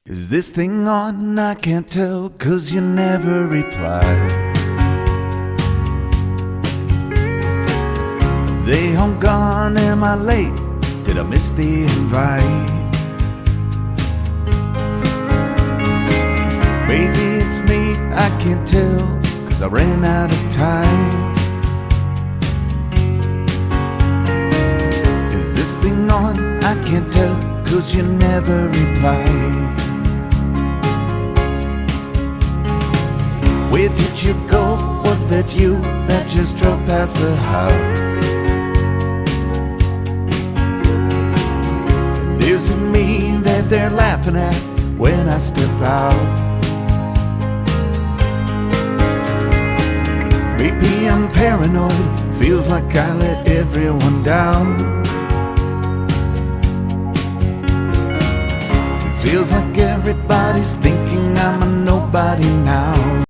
Is this thing on? I can't tell, 'cause you never reply. Are they home gone? Am I late? Did I miss the invite? Maybe it's me, I can't tell, 'cause I ran out of time. Is this thing on? I can't tell, 'cause you never reply. Where did you go? Was that you that just drove past the house? And is it me that they're laughing at when I step out? Maybe I'm paranoid, feels like I let everyone down. It feels like everybody's thinking I'm a nobody now.